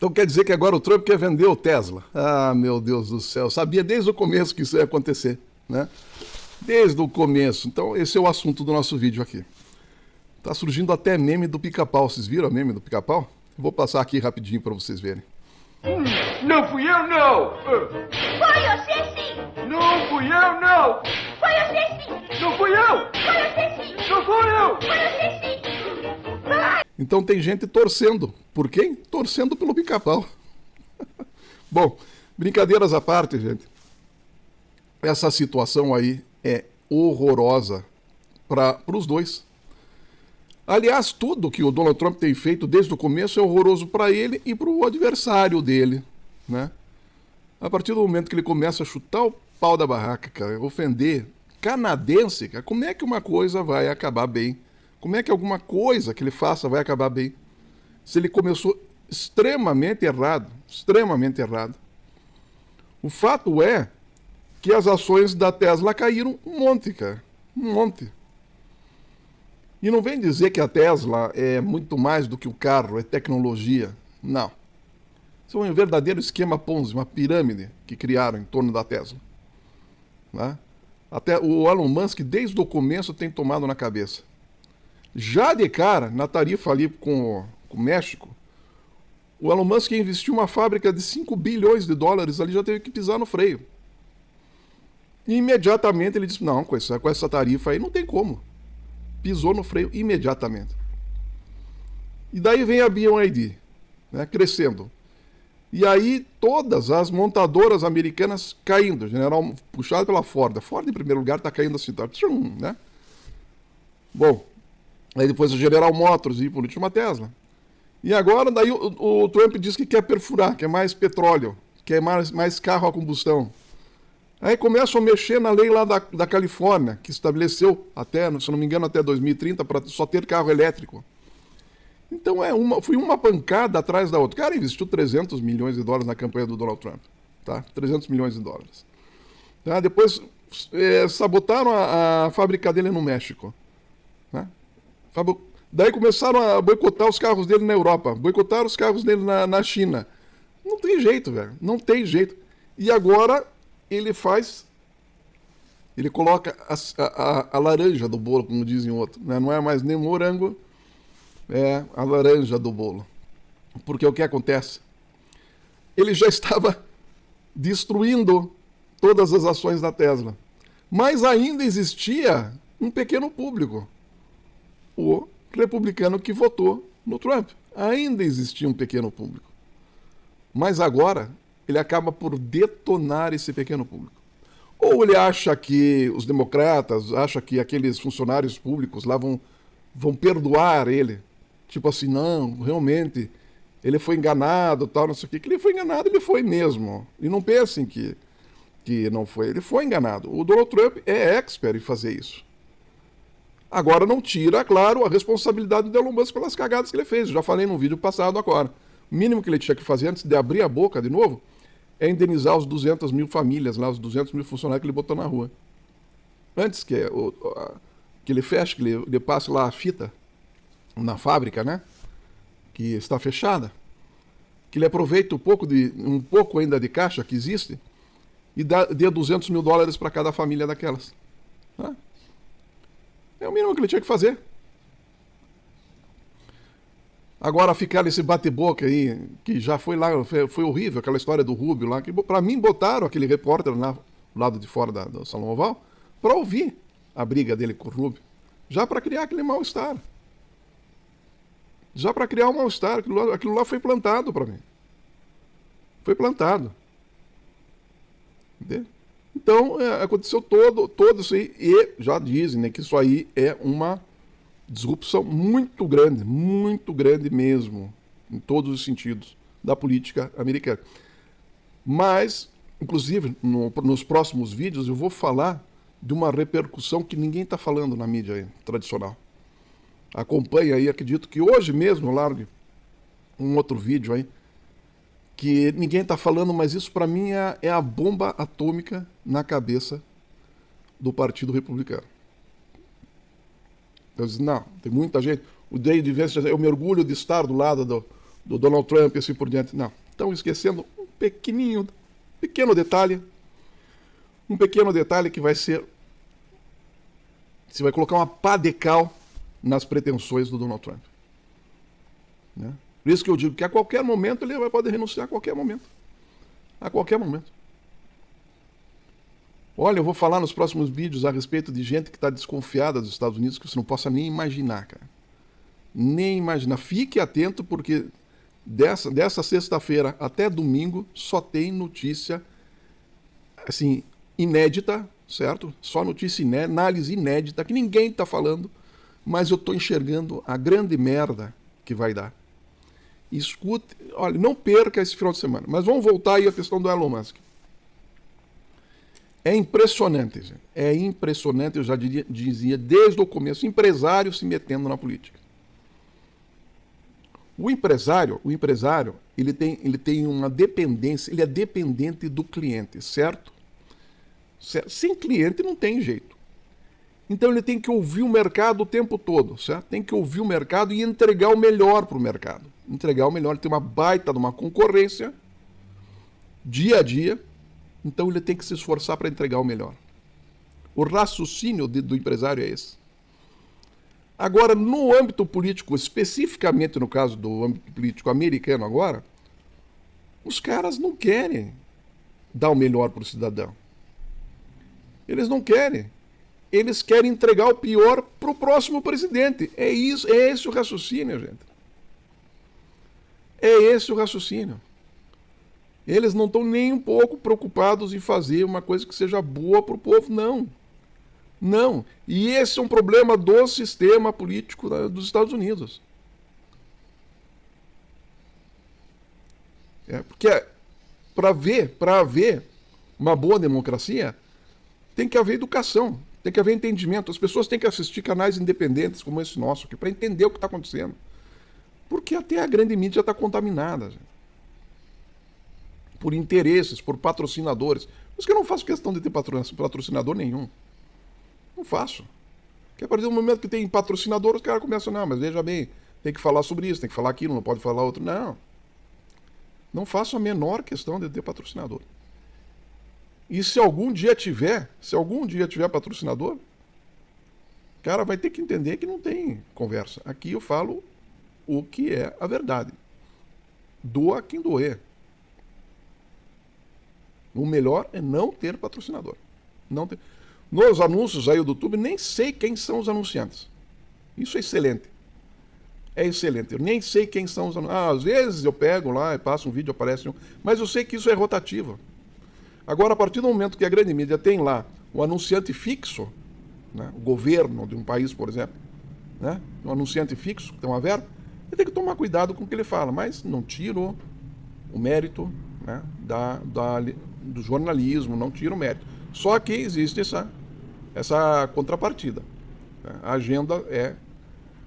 Então quer dizer que agora o Trump quer vender o Tesla. Ah, meu Deus do céu. Sabia desde o começo que isso ia acontecer, né? Desde o começo. Então esse é o assunto do nosso vídeo aqui. Tá surgindo até meme do Pica-Pau. Vocês viram a meme do Pica-Pau? Vou passar aqui rapidinho para vocês verem. Não fui eu, não! Foi você sim! Não fui eu, não! Foi você sim! Não fui eu! Foi você sim! Não fui eu! Foi você sim! Vai! Então tem gente torcendo. Por quem? Torcendo pelo Pica-Pau. Bom, brincadeiras à parte, gente. Essa situação aí é horrorosa para os dois. Aliás, tudo que o Donald Trump tem feito desde o começo é horroroso para ele e para o adversário dele, né? A partir do momento que ele começa a chutar o pau da barraca, cara, ofender canadense, cara, como é que uma coisa vai acabar bem? Como é que alguma coisa que ele faça vai acabar bem? Se ele começou extremamente errado, extremamente errado. O fato é que as ações da Tesla caíram um monte, cara, um monte. E não vem dizer que a Tesla é muito mais do que o carro, é tecnologia. Não. Isso é um verdadeiro esquema Ponzi, uma pirâmide que criaram em torno da Tesla. Né? Até o Elon Musk, desde o começo, tem tomado na cabeça. Já de cara, na tarifa ali com o México, o Elon Musk investiu uma fábrica de 5 bilhões de dólares ali, já teve que pisar no freio. E imediatamente ele disse, não, com essa tarifa aí não tem como. Pisou no freio imediatamente. E daí vem a BYD, né, crescendo. E aí todas as montadoras americanas caindo. General puxado pela Ford. A Ford, em primeiro lugar, está caindo assim. Tá, né? Bom, aí depois a General Motors e por último a Tesla. E agora daí o Trump diz que quer perfurar, quer mais petróleo, quer mais carro a combustão. Aí começam a mexer na lei lá da Califórnia, que estabeleceu, até, se não me engano, até 2030, para só ter carro elétrico. Então foi uma pancada atrás da outra. O cara investiu 300 milhões de dólares na campanha do Donald Trump. Tá? 300 milhões de dólares. Tá? Depois sabotaram a fábrica dele no México. Né? Daí começaram a boicotar os carros dele na Europa, boicotaram os carros dele na China. Não tem jeito, velho. Não tem jeito. E agora ele coloca a laranja do bolo, como dizem outros, né? Não é mais nem morango, é a laranja do bolo. Porque o que acontece? Ele já estava destruindo todas as ações da Tesla. Mas ainda existia um pequeno público. O republicano que votou no Trump. Ainda existia um pequeno público. Mas agora ele acaba por detonar esse pequeno público. Ou ele acha que os democratas, acha que aqueles funcionários públicos lá vão perdoar ele. Tipo assim, não, realmente, ele foi enganado, tal, não sei o quê. Que ele foi enganado, ele foi mesmo. E não pensem que não foi. Ele foi enganado. O Donald Trump é expert em fazer isso. Agora não tira, claro, a responsabilidade do Elon Musk pelas cagadas que ele fez. Eu já falei no vídeo passado agora. O mínimo que ele tinha que fazer antes de abrir a boca de novo é indenizar os 200 mil famílias lá, os 200 mil funcionários que ele botou na rua. Antes que ele feche, que ele passe lá a fita na fábrica, né? Que está fechada. Que ele aproveite um pouco ainda de caixa que existe e dê 200 mil dólares para cada família daquelas. Né? É o mínimo que ele tinha que fazer. Agora ficar nesse bate-boca aí, que já foi lá, foi horrível, aquela história do Rubio lá, que pra mim botaram aquele repórter lá do lado de fora do Salão Oval pra ouvir a briga dele com o Rubio. Já pra criar aquele mal-estar. Já pra criar um mal-estar. Aquilo lá foi plantado pra mim. Foi plantado. Entendeu? Então, aconteceu todo isso aí, e já dizem, né, que isso aí é uma disrupção muito grande mesmo, em todos os sentidos, da política americana. Mas, inclusive, nos próximos vídeos eu vou falar de uma repercussão que ninguém está falando na mídia aí, tradicional. Acompanhe aí, acredito que hoje mesmo eu largue um outro vídeo aí, que ninguém está falando, mas isso para mim é a bomba atômica na cabeça do Partido Republicano. Eu disse, não, tem muita gente. O David Vance, eu me orgulho de estar do lado do Donald Trump e assim por diante. Não, estão esquecendo um pequeno detalhe, que vai ser, você vai colocar uma pá de cal nas pretensões do Donald Trump. Né? Por isso que eu digo que a qualquer momento ele vai poder renunciar a qualquer momento. A qualquer momento. Olha, eu vou falar nos próximos vídeos a respeito de gente que está desconfiada dos Estados Unidos, que você não possa nem imaginar, cara. Nem imaginar. Fique atento, porque dessa sexta-feira até domingo só tem notícia, assim, inédita, certo? Só notícia inédita, análise inédita, que ninguém está falando, mas eu estou enxergando a grande merda que vai dar. Escute, olha, não perca esse final de semana. Mas vamos voltar aí à questão do Elon Musk. É impressionante, gente. É impressionante, eu já dizia desde o começo, empresário se metendo na política. O empresário, ele tem uma dependência, ele é dependente do cliente, certo? Sem cliente não tem jeito. Então ele tem que ouvir o mercado o tempo todo, certo? Tem que ouvir o mercado e entregar o melhor para o mercado. Entregar o melhor, ele tem uma baita de uma concorrência, dia a dia, então ele tem que se esforçar para entregar o melhor. O raciocínio do empresário é esse. Agora, no âmbito político, especificamente no caso do âmbito político americano agora, os caras não querem dar o melhor para o cidadão. Eles não querem. Eles querem entregar o pior para o próximo presidente. É esse o raciocínio, gente. É esse o raciocínio. Eles não estão nem um pouco preocupados em fazer uma coisa que seja boa para o povo, não. Não. E esse é um problema do sistema político dos Estados Unidos. Porque para haver uma boa democracia, tem que haver educação, tem que haver entendimento. As pessoas têm que assistir canais independentes como esse nosso aqui, para entender o que está acontecendo. Porque até a grande mídia está contaminada, gente. Por interesses, por patrocinadores. Por isso que eu não faço questão de ter patrocinador nenhum. Não faço. Porque a partir do momento que tem patrocinador, os caras começam, não, mas veja bem, tem que falar sobre isso, tem que falar aquilo, não pode falar outro. Não. Não faço a menor questão de ter patrocinador. E se algum dia tiver patrocinador, o cara vai ter que entender que não tem conversa. Aqui eu falo o que é a verdade. Doa quem doer. O melhor é não ter patrocinador. Não ter. Nos anúncios aí do YouTube, nem sei quem são os anunciantes. Isso é excelente. É excelente. Eu nem sei quem são os anunciantes. Às vezes eu pego lá e passo um vídeo, aparece um. Mas eu sei que isso é rotativo. Agora, a partir do momento que a grande mídia tem lá o anunciante fixo, né, o governo de um país, por exemplo, né, um anunciante fixo, que tem uma verba, ele tem que tomar cuidado com o que ele fala, mas não tiro o mérito, né, do jornalismo, não tiro o mérito. Só que existe essa contrapartida. Né? A agenda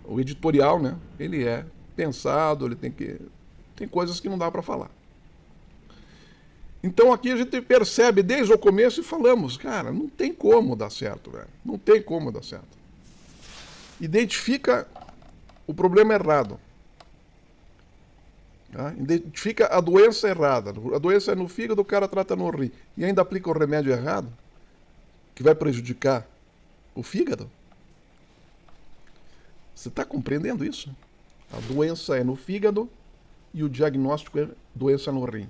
o editorial, né, ele é pensado, tem coisas que não dá para falar. Então aqui a gente percebe desde o começo e falamos, cara, não tem como dar certo, velho. Não tem como dar certo. Identifica o problema errado. Tá? Identifica a doença errada. A doença é no fígado, o cara trata no rim. E ainda aplica o remédio errado, que vai prejudicar o fígado. Você está compreendendo isso? A doença é no fígado e o diagnóstico é doença no rim.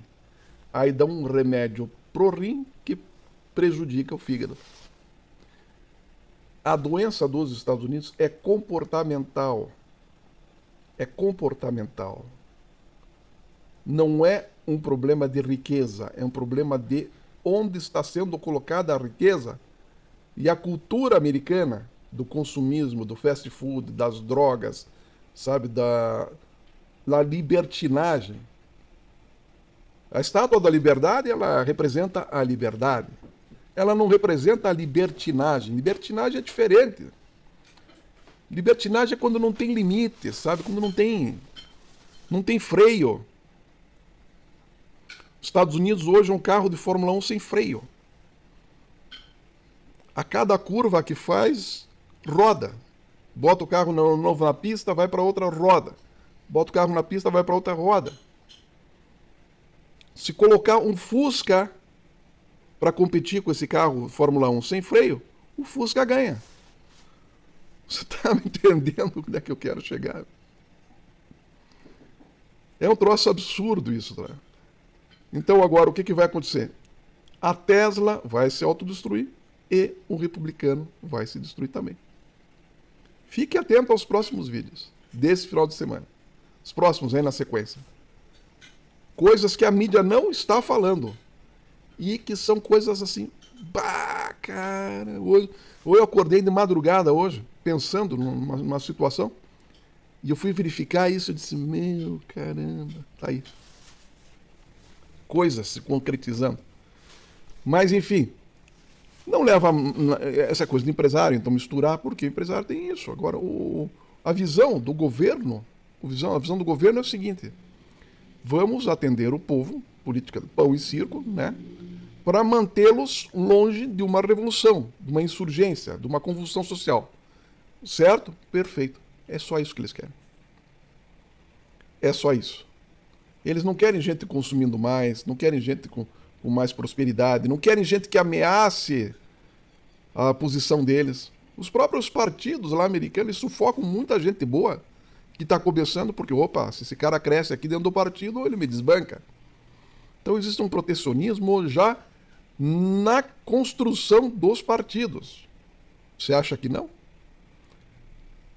Aí dá um remédio pro rim que prejudica o fígado. A doença dos Estados Unidos é comportamental. É comportamental. Não é um problema de riqueza, é um problema de onde está sendo colocada a riqueza. E a cultura americana do consumismo, do fast food, das drogas, sabe, da libertinagem. A Estátua da Liberdade, ela representa a liberdade. Ela não representa a libertinagem. Libertinagem é diferente. Libertinagem é quando não tem limite, sabe? Quando não tem freio. Estados Unidos hoje é um carro de Fórmula 1 sem freio. A cada curva que faz, roda. Bota o carro novo na pista, vai para outra, roda. bota o carro na pista, vai para outra roda. Se colocar um Fusca para competir com esse carro Fórmula 1 sem freio, o Fusca ganha. Você está me entendendo onde é que eu quero chegar? É um troço absurdo isso, tá? Então agora o que vai acontecer? A Tesla vai se autodestruir e o republicano vai se destruir também. Fique atento aos próximos vídeos desse final de semana. Os próximos aí na sequência. Coisas que a mídia não está falando. E que são coisas assim... Bah, cara... Ou eu acordei de madrugada hoje, pensando numa situação, e eu fui verificar isso e disse, meu, caramba, tá aí. Coisas se concretizando. Mas, enfim, não leva essa coisa de empresário, então misturar, porque o empresário tem isso. Agora, a visão do governo, a visão do governo é o seguinte, vamos atender o povo, política de pão e circo, né, para mantê-los longe de uma revolução, de uma insurgência, de uma convulsão social. Certo? Perfeito. É só isso que eles querem. É só isso. Eles não querem gente consumindo mais, não querem gente com mais prosperidade, não querem gente que ameace a posição deles. Os próprios partidos lá americanos sufocam muita gente boa que está começando porque, opa, se esse cara cresce aqui dentro do partido, ele me desbanca. Então existe um protecionismo já na construção dos partidos. Você acha que não?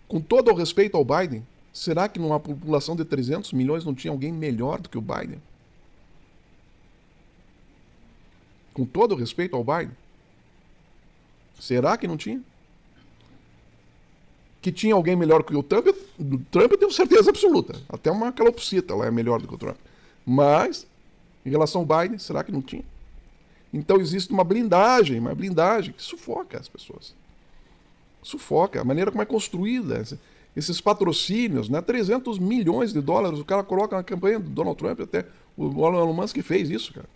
Com todo o respeito ao Biden, será que numa população de 300 milhões não tinha alguém melhor do que o Biden? Com todo o respeito ao Biden, será que não tinha? Que tinha alguém melhor que o Trump, eu tenho certeza absoluta. Até uma calopsita lá é melhor do que o Trump. Mas, em relação ao Biden, será que não tinha? Então existe uma blindagem que sufoca as pessoas. Sufoca a maneira como é construída, esses patrocínios, né? 300 milhões de dólares o cara coloca na campanha do Donald Trump, até o Elon Musk fez isso, cara.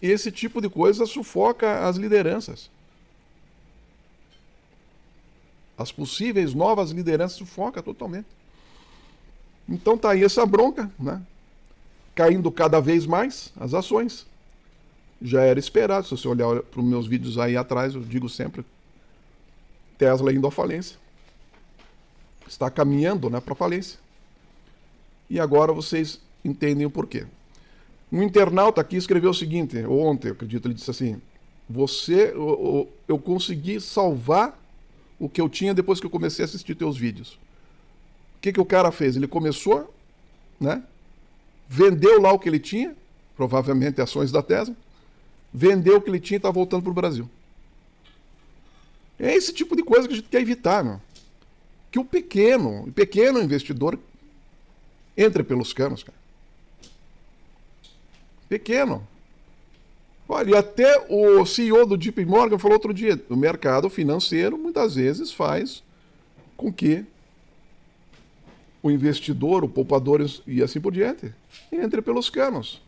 Esse tipo de coisa sufoca as lideranças. As possíveis novas lideranças sufoca totalmente. Então tá aí essa bronca, né? Caindo cada vez mais as ações. Já era esperado, se você olhar para os meus vídeos aí atrás, eu digo sempre, Tesla indo à falência. Está caminhando, né, para a falência. E agora vocês entendem o porquê. Um internauta aqui escreveu o seguinte, ontem, eu acredito, ele disse assim, eu consegui salvar o que eu tinha depois que eu comecei a assistir teus vídeos. O que o cara fez? Ele começou, né, vendeu lá o que ele tinha, provavelmente ações da Tesla, vendeu o que ele tinha e está voltando para o Brasil. É esse tipo de coisa que a gente quer evitar, meu. Que o pequeno investidor entre pelos canos, cara. Pequeno. Olha, e até o CEO do JP Morgan falou outro dia, o mercado financeiro muitas vezes faz com que o investidor, o poupador e assim por diante, entre pelos canos.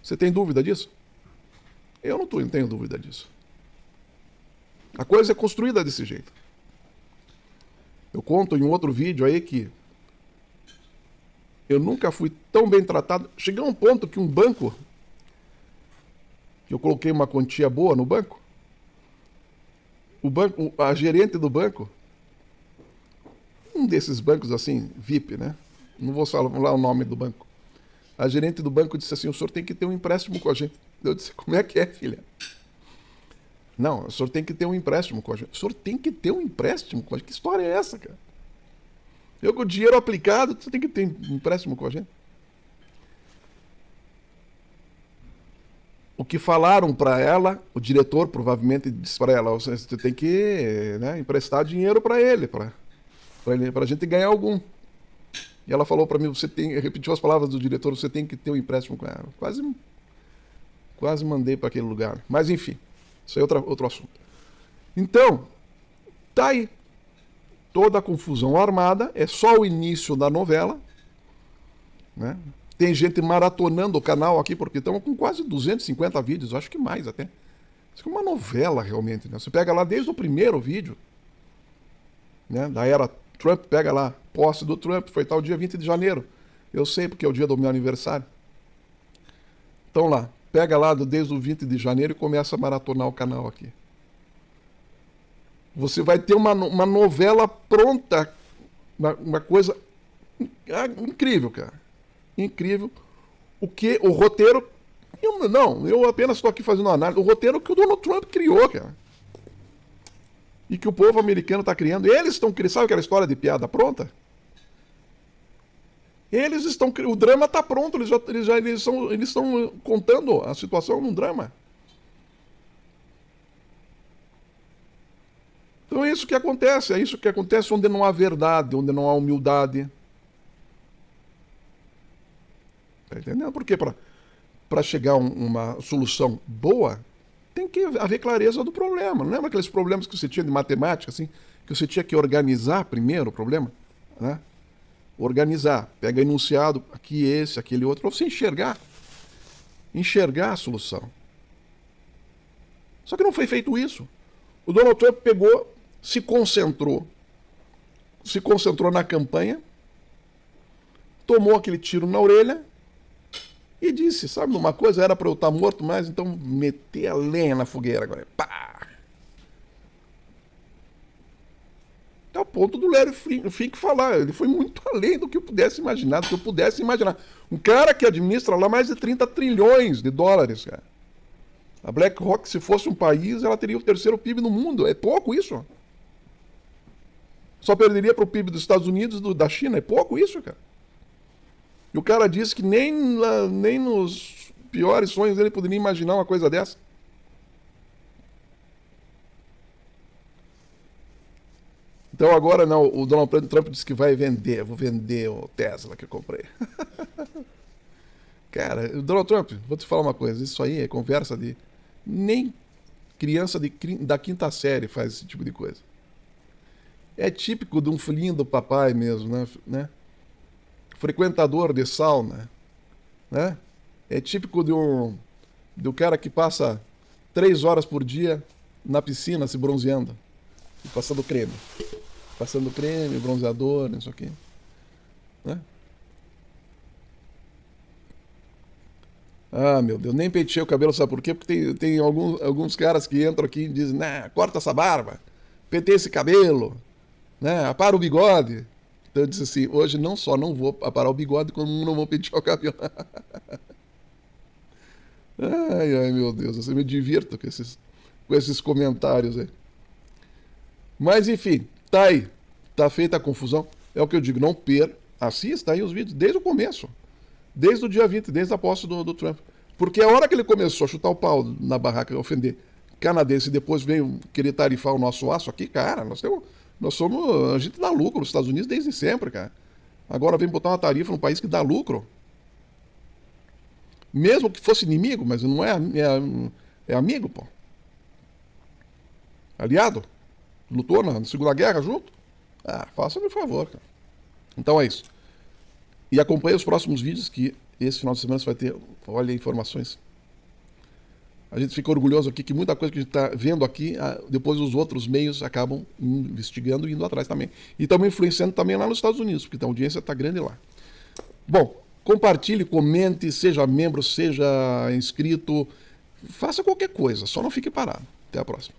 Você tem dúvida disso? Eu não tenho dúvida disso. A coisa é construída desse jeito. Eu conto em um outro vídeo aí que eu nunca fui tão bem tratado. Cheguei a um ponto que um banco, que eu coloquei uma quantia boa no banco, a gerente do banco, um desses bancos assim, VIP, né? Não vou falar o nome do banco. A gerente do banco disse assim, o senhor tem que ter um empréstimo com a gente. Eu disse, como é que é, filha? Não, o senhor tem que ter um empréstimo com a gente. O senhor tem que ter um empréstimo com a gente? Que história é essa, cara? Eu com o dinheiro aplicado, você tem que ter um empréstimo com a gente? O que falaram para ela, o diretor provavelmente disse para ela, você tem que, né, emprestar dinheiro para ele, para a gente ganhar algum. E ela falou para mim, repetiu as palavras do diretor, você tem que ter um empréstimo com ela. Quase mandei para aquele lugar. Mas enfim, isso é outro assunto. Então, tá aí. Toda a confusão armada, é só o início da novela, né? Tem gente maratonando o canal aqui, porque estamos com quase 250 vídeos, acho que mais até. Isso é uma novela realmente, né? Você pega lá desde o primeiro vídeo, né, da era Trump, pega lá, posse do Trump, foi tal dia 20 de janeiro. Eu sei porque é o dia do meu aniversário. Então lá, pega lá desde o 20 de janeiro e começa a maratonar o canal aqui. Você vai ter uma novela pronta, uma coisa incrível, cara. Incrível. O roteiro... eu apenas estou aqui fazendo uma análise. O roteiro que o Donald Trump criou, cara. E que o povo americano está criando. Eles estão criando... Sabe aquela história de piada pronta? Eles estão... O drama está pronto. Eles estão contando a situação num drama. Então é isso que acontece. É isso que acontece onde não há verdade, onde não há humildade. Tá entendendo? Porque para chegar a uma solução boa, tem que haver clareza do problema. Não lembra aqueles problemas que você tinha de matemática, assim, que você tinha que organizar primeiro o problema? Né? Organizar. Pega enunciado, aqui esse, aquele outro, para você enxergar. Enxergar a solução. Só que não foi feito isso. O Donald Trump pegou, se concentrou na campanha, tomou aquele tiro na orelha e disse, sabe uma coisa, era para eu estar morto, mas então meter a lenha na fogueira agora. Pá! É o ponto do Larry Fink falar. Ele foi muito além do que eu pudesse imaginar, Um cara que administra lá mais de 30 trilhões de dólares, cara. A BlackRock, se fosse um país, ela teria o terceiro PIB no mundo. É pouco isso. Só perderia para o PIB dos Estados Unidos e da China. É pouco isso, cara. E o cara disse que nem nos piores sonhos ele poderia imaginar uma coisa dessa. Então agora não, o Donald Trump disse que vai vender. Vou vender o Tesla que eu comprei. Cara, o Donald Trump, vou te falar uma coisa. Isso aí é conversa de... Nem criança da quinta série faz esse tipo de coisa. É típico de um filhinho do papai mesmo, né? Frequentador de sauna, né? É típico do cara que passa 3 horas por dia na piscina se bronzeando, e passando creme, bronzeador, isso aqui, né? Ah, meu Deus, nem penteei o cabelo, sabe por quê? Porque tem alguns caras que entram aqui e dizem, né, corta essa barba, penteia esse cabelo, né, apara o bigode. Então eu disse assim, hoje não só não vou aparar o bigode, como não vou pentear o cabelo. Ai, meu Deus, eu me divirto com esses comentários aí. Mas enfim, tá aí, tá feita a confusão. É o que eu digo, não assista aí os vídeos desde o começo. Desde o dia 20, desde a posse do Trump. Porque a hora que ele começou a chutar o pau na barraca, ofender canadense, e depois veio querer tarifar o nosso aço aqui, cara, nós somos a gente dá lucro nos Estados Unidos desde sempre, cara. Agora vem botar uma tarifa num país que dá lucro. Mesmo que fosse inimigo, mas não é amigo, pô. Aliado. Lutou na Segunda Guerra junto. Faça-me um favor, cara. Então é isso. E acompanhe os próximos vídeos que esse final de semana você vai ter, olha, informações. A gente fica orgulhoso aqui que muita coisa que a gente está vendo aqui, depois os outros meios acabam investigando e indo atrás também. E estamos influenciando também lá nos Estados Unidos, porque a audiência está grande lá. Bom, compartilhe, comente, seja membro, seja inscrito, faça qualquer coisa, só não fique parado. Até a próxima.